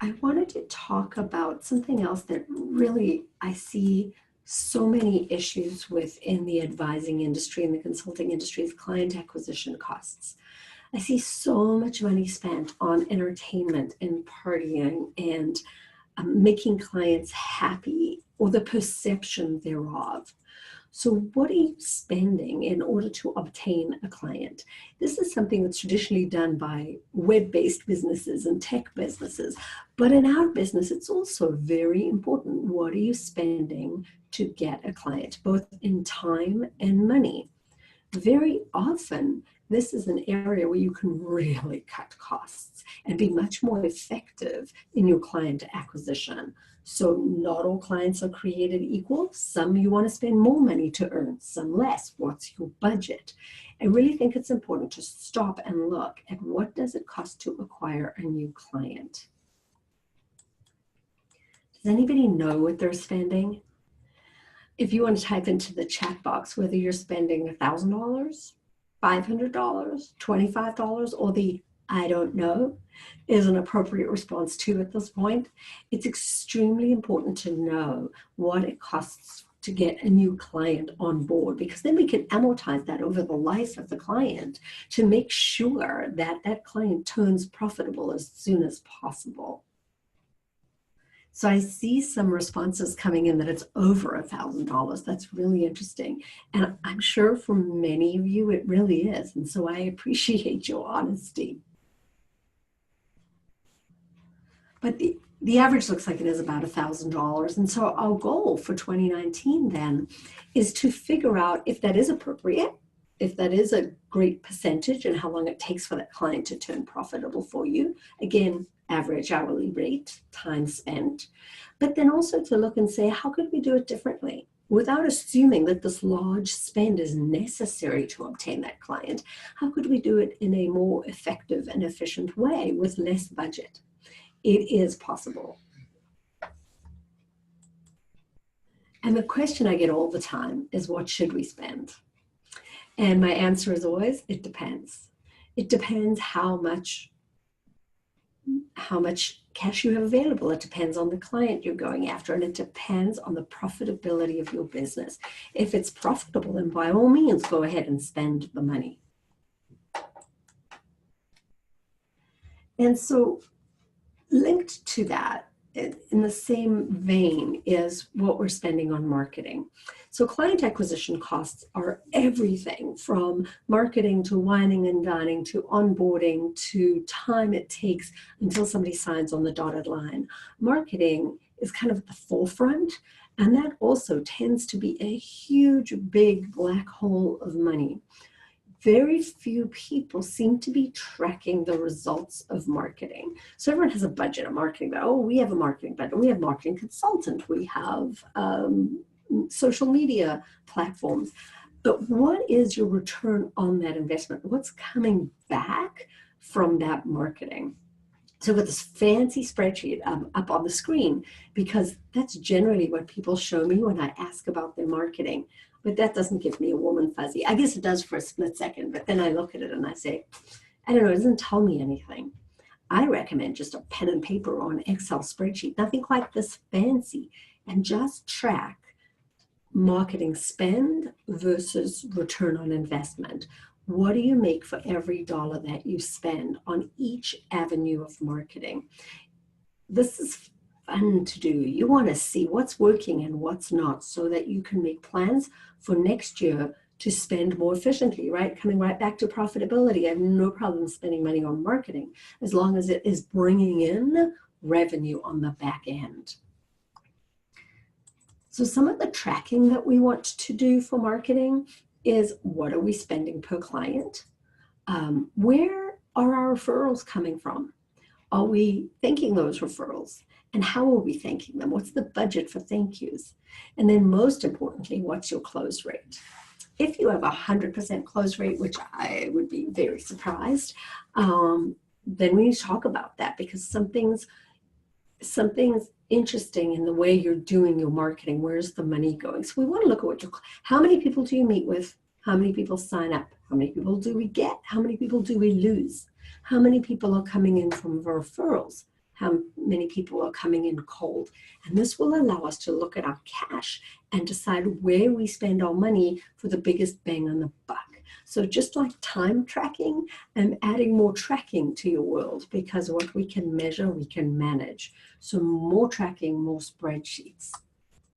I wanted to talk about something else that really I see so many issues within the advising industry and the consulting industry is client acquisition costs. I see so much money spent on entertainment and partying and making clients happy or the perception thereof. So what are you spending in order to obtain a client? This is something that's traditionally done by web-based businesses and tech businesses. But in our business, it's also very important. What are you spending to get a client, both in time and money? Very often, this is an area where you can really cut costs and be much more effective in your client acquisition. So not all clients are created equal. Some you want to spend more money to earn, some less. What's your budget? I really think it's important to stop and look at what does it cost to acquire a new client. Does anybody know what they're spending? If you want to type into the chat box whether you're spending $1,000, $500, $25, or the I don't know is an appropriate response to at this point. It's extremely important to know what it costs to get a new client on board, because then we can amortize that over the life of the client to make sure that that client turns profitable as soon as possible. So I see some responses coming in that it's over $1,000. That's really interesting. And I'm sure for many of you, it really is. And so I appreciate your honesty. But the average looks like it is about $1,000. And so our goal for 2019 then is to figure out if that is appropriate, if that is a great percentage, and how long it takes for that client to turn profitable for you. Again, average hourly rate, time spent, but then also to look and say, how could we do it differently without assuming that this large spend is necessary to obtain that client? How could we do it in a more effective and efficient way with less budget? It is possible. And the question I get all the time is, what should we spend? And my answer is always, it depends. It depends how much cash you have available. It depends on the client you're going after, and it depends on the profitability of your business. If it's profitable, then by all means, go ahead and spend the money. And so linked to that, in the same vein, is what we're spending on marketing. So client acquisition costs are everything from marketing to wining and dining to onboarding to time it takes until somebody signs on the dotted line. Marketing is kind of at the forefront, and that also tends to be a huge, big black hole of money. Very few people seem to be tracking the results of marketing. So everyone has a budget of marketing, but oh, we have a marketing budget, we have marketing consultant, we have social media platforms. But what is your return on that investment? What's coming back from that marketing? So with this fancy spreadsheet up on the screen, because that's generally what people show me when I ask about their marketing. But that doesn't give me a warm and fuzzy. I guess it does for a split second, but then I look at it and I say, I don't know, it doesn't tell me anything. I recommend just a pen and paper or an Excel spreadsheet, nothing quite this fancy, and just track marketing spend versus return on investment. What do you make for every dollar that you spend on each avenue of marketing? This is fun to do. You want to see what's working and what's not so that you can make plans for next year to spend more efficiently, right? Coming right back to profitability. I have no problem spending money on marketing as long as it is bringing in revenue on the back end. So some of the tracking that we want to do for marketing is, what are we spending per client? Where are our referrals coming from? Are we thanking those referrals? And how are we thanking them? What's the budget for thank yous? And then most importantly, what's your close rate? If you have a 100% close rate, which I would be very surprised, then we need to talk about that, because something's interesting in the way you're doing your marketing. Where's the money going? So we want to look at how many people do you meet with? How many people sign up? How many people do we get? How many people do we lose? How many people are coming in from referrals? how many people are coming in cold. And this will allow us to look at our cash and decide where we spend our money for the biggest bang on the buck. So just like time tracking, I'm adding more tracking to your world, because what we can measure, we can manage. So more tracking, more spreadsheets.